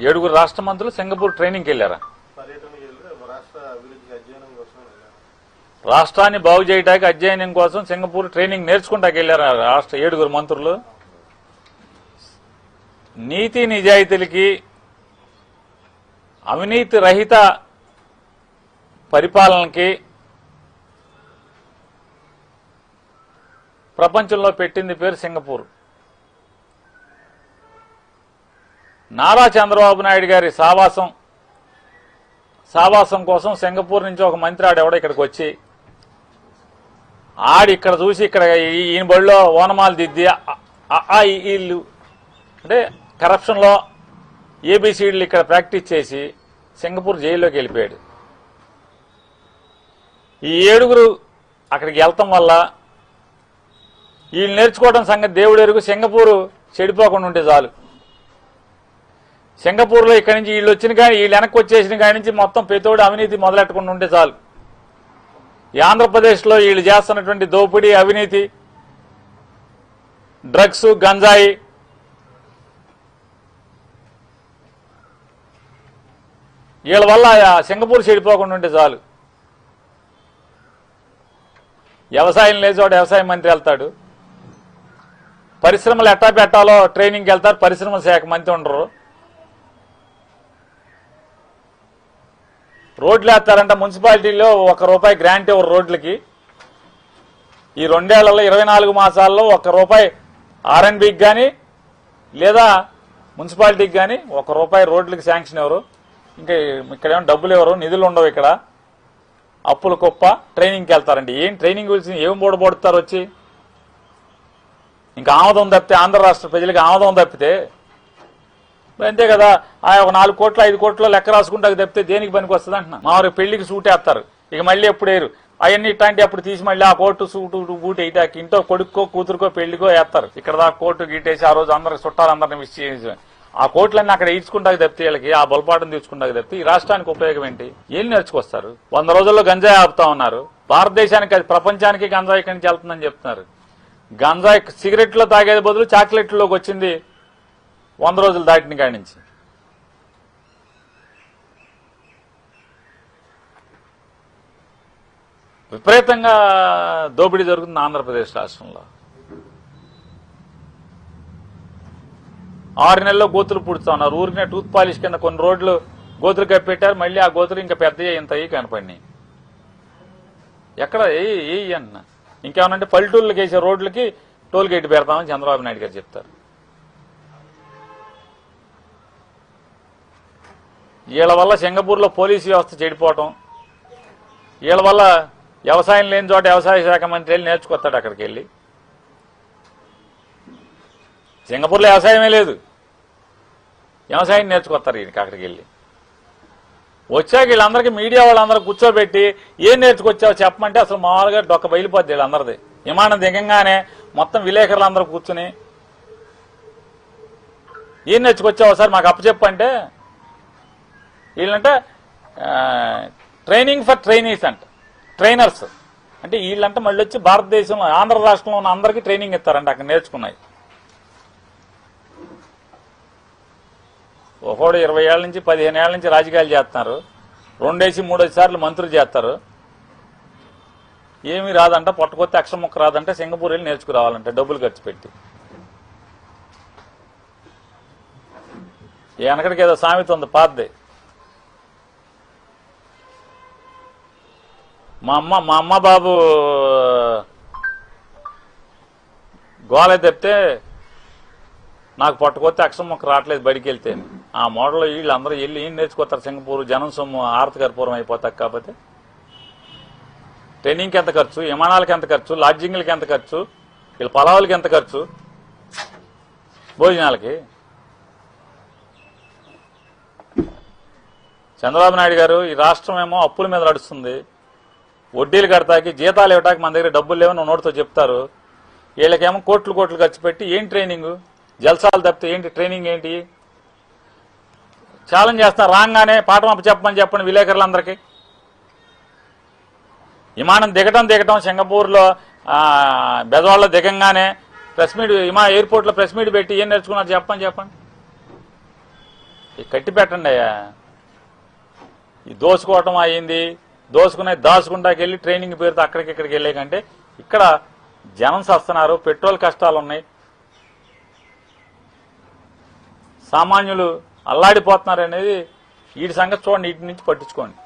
7 రాష్ట్ర మంత్రులు సింగపూర్ ట్రైనింగ్కి వెళ్ళారా? రాష్ట్రాన్ని బాగు చేయడానికి అధ్యయనం కోసం సింగపూర్ ట్రైనింగ్ నేర్చుకుంటాకి వెళ్ళారా రాష్ట్ర 7 మంత్రులు? నీతి నిజాయితీలకి, అవినీతి రహిత పరిపాలనకి ప్రపంచంలో పెట్టింది పేరు సింగపూర్. నారా చంద్రబాబు నాయుడు గారి సావాసం కోసం సింగపూర్ నుంచి ఒక మంత్రి ఆడెవడో ఇక్కడికి వచ్చి ఇక్కడ చూసి ఇక్కడ ఈయన బడిలో ఓనమాలు దిద్ది వీళ్ళు అంటే కరప్షన్లో ఏబిసిడీలు ఇక్కడ ప్రాక్టీస్ చేసి సింగపూర్ జైల్లోకి వెళ్ళిపోయాడు. ఈ 7 అక్కడికి వెళ్తాం వల్ల వీళ్ళు నేర్చుకోవడం సంగతి దేవుడు ఎరుగు. సింగపూరు చెడిపోకుండా ఉంటే చాలు. సింగపూర్లో ఇక్కడి నుంచి వీళ్ళు వచ్చిన కానీ వీళ్ళు వెనక్కి వచ్చేసిన కాడి నుంచి మొత్తం పెతోడు అవినీతి మొదలెట్టకుండా ఉంటే చాలు. ఈ ఆంధ్రప్రదేశ్లో వీళ్ళు చేస్తున్నటువంటి దోపిడీ, అవినీతి, డ్రగ్స్, గంజాయి, వీళ్ళ వల్ల సింగపూర్ చెడిపోకుండా ఉంటే చాలు. వ్యవసాయం లేచోట వ్యవసాయ మంత్రి వెళ్తాడు, పరిశ్రమలు ఎట్టా పెట్టాలో ట్రైనింగ్కి వెళ్తారు, పరిశ్రమల శాఖ మంత్రి ఉండరు. రోడ్లు వేస్తారంట, మున్సిపాలిటీలో ₹1 గ్రాంట్ ఇవ్వరు రోడ్లకి. ఈ 2 ఏళ్లలో 24 మాసాల్లో ₹1 R&Bకి కానీ లేదా మున్సిపాలిటీకి కానీ ₹1 రోడ్లకి శాంక్షన్ ఎవరు. ఇంకా ఇక్కడేమో డబ్బులు ఎవరు, నిధులు ఉండవు. ఇక్కడ అప్పులు కుప్ప. ట్రైనింగ్కి వెళ్తారండి. ఏం ట్రైనింగ్ గురించి ఏం బోడబోడుతారు వచ్చి? ఇంకా ఆమోదం తప్పితే, ఆంధ్ర రాష్ట్ర ప్రజలకి ఆమోదం తప్పితే అంతే కదా. ఒక 4 కోట్లు 5 కోట్లు లెక్క రాసుకుంటాక తప్పితే దేనికి పనికి వస్తుంది అంటున్నా. మామూలు పెళ్లికి సూట్ వేస్తారు, ఇక మళ్ళీ ఎప్పుడేరు అవన్నీ ఇట్లాంటి అప్పుడు తీసి మళ్ళీ ఆ కోర్టు సూటు బూట్ వేయటానికి ఇంట్లో కొడుక్కో కూతురుకో పెళ్లికో వేస్తారు. ఇక్కడ దాకా కోర్టు గీటేసి ఆ రోజు అందరికి చుట్టాలందరినీ విష్ చేసి ఆ కోట్లన్నీ అక్కడ ఇచ్చుకుంటాక తప్పితే వీళ్ళకి ఆ బొలపాటను తీర్చుకుంటాక తప్పితే ఈ రాష్ట్రానికి ఉపయోగం ఏంటి? ఏం నేర్చుకొస్తారు? 100 రోజుల్లో గంజాయి ఆపుతా ఉన్నారు. భారతదేశానికి అది ప్రపంచానికి గంజాయి ఇక్కడి నుంచి వెళ్తుందని చెప్తున్నారు. గంజాయి సిగరెట్లో తాగేది బదులు చాక్లెట్లోకి వచ్చింది 100 రోజులు దాటిన కాడి నుంచి. విపరీతంగా దోపిడీ జరుగుతుంది ఆంధ్రప్రదేశ్ రాష్ట్రంలో. 6 నెలల్లో గోతులు పుడుతా ఉన్నారు. ఊరినే టూత్ పాలిష్ కింద కొన్ని రోడ్లు గోతులు కప్పెట్టారు. మళ్ళీ ఆ గోతులు ఇంకా పెద్ద ఇంత కనపడినాయి. ఎక్కడ ఏ అన్న ఇంకేమనంటే పల్లెటూళ్ళకి వేసే రోడ్లకి టోల్ గేట్ పెడతామని చంద్రబాబు నాయుడు గారు చెప్తారు. వీళ్ళ వల్ల సింగపూర్లో పోలీసు వ్యవస్థ చెడిపోవటం, వీళ్ళ వల్ల వ్యవసాయం లేని చోట వ్యవసాయ శాఖ మంత్రి వెళ్ళి నేర్చుకొస్తాడు. అక్కడికి వెళ్ళి సింగపూర్లో వ్యవసాయమే లేదు, వ్యవసాయం నేర్చుకొస్తారు ఈయనకి. అక్కడికి వెళ్ళి వచ్చాక వీళ్ళందరికీ మీడియా వాళ్ళందరూ కూర్చోబెట్టి ఏం నేర్చుకొచ్చావో చెప్పమంటే అసలు మామూలుగా డొక్క బయలుపోద్ది వీళ్ళందరిది. విమానం దిగంగానే మొత్తం విలేకరులు అందరూ కూర్చుని ఏం నేర్చుకొచ్చావో సార్ మాకు అప్పచెప్పంటే వీళ్ళంటే ట్రైనింగ్ ఫర్ ట్రైనీస్ అంట, ట్రైనర్స్ అంటే వీళ్ళంటే మళ్ళీ వచ్చి భారతదేశంలో ఆంధ్ర రాష్ట్రంలో ఉన్న అందరికీ ట్రైనింగ్ ఇస్తారంట అక్కడ నేర్చుకున్నాయి. ఒకడు 20 ఏళ్ల నుంచి 15 ఏళ్ల నుంచి రాజకీయాలు చేస్తున్నారు. 2 సార్లు మంత్రులు చేస్తారు. ఏమీ రాదంట, పొట్టకొత్తే అక్షరం ముక్క రాదంటే సింగపూర్ వెళ్ళి నేర్చుకురావాలంటే డబ్బులు ఖర్చు పెట్టి. వెనకడికి ఏదో సామెత ఉంది పాతదే. మా అమ్మ బాబు గోల తెప్పితే నాకు పట్టుకొస్తే అక్షరం మొక్క రావట్లేదు బడికి వెళ్తే. ఆ మోడల్లో వీళ్ళందరూ వెళ్ళి ఏం నేర్చుకోతారు? సింగపూర్ జనం సొమ్ము ఆర్థకర్పూరం అయిపోతారు. కాకపోతే ట్రైనింగ్కి ఎంత ఖర్చు, విమానాలకి ఎంత ఖర్చు, లాడ్జింగ్లకి ఎంత ఖర్చు, వీళ్ళ పొలాలకి ఎంత ఖర్చు, భోజనాలకి. చంద్రబాబు నాయుడు గారు ఈ రాష్ట్రం ఏమో అప్పుల మీద నడుస్తుంది. వడ్డీలు కడతాకి, జీతాలు ఇవ్వటానికి మన దగ్గర డబ్బులు లేవని నోటితో చెప్తారు. వీళ్ళకేమో కోట్లు ఖర్చు పెట్టి ఏం ట్రైనింగ్? జల్సాలు తప్పితే ఏంటి ట్రైనింగ్? ఏంటి ఛాలెంజ్ చేస్తున్నారు రాగానే పాఠం చెప్పమని విలేకరులందరికీ. విమానం దిగటం సింగపూర్లో బెజవాడలో దిగంగానే ప్రెస్ మీట్ ఎయిర్పోర్ట్లో ప్రెస్ మీట్ పెట్టి ఏం నేర్చుకున్నారు చెప్పండి. ఈ కట్టి పెట్టండి అయ్యా. ఈ దోసుకోవటం అయ్యింది, దాచుకుంటాకి వెళ్ళి ట్రైనింగ్ పేరుతో అక్కడికి వెళ్ళే కంటే ఇక్కడ జనం సస్తున్నారు, పెట్రోల్ కష్టాలు ఉన్నాయి, సామాన్యులు అల్లాడిపోతున్నారు అనేది వీటి సంగతి చూడండి, వీటి నుంచి పట్టించుకోండి.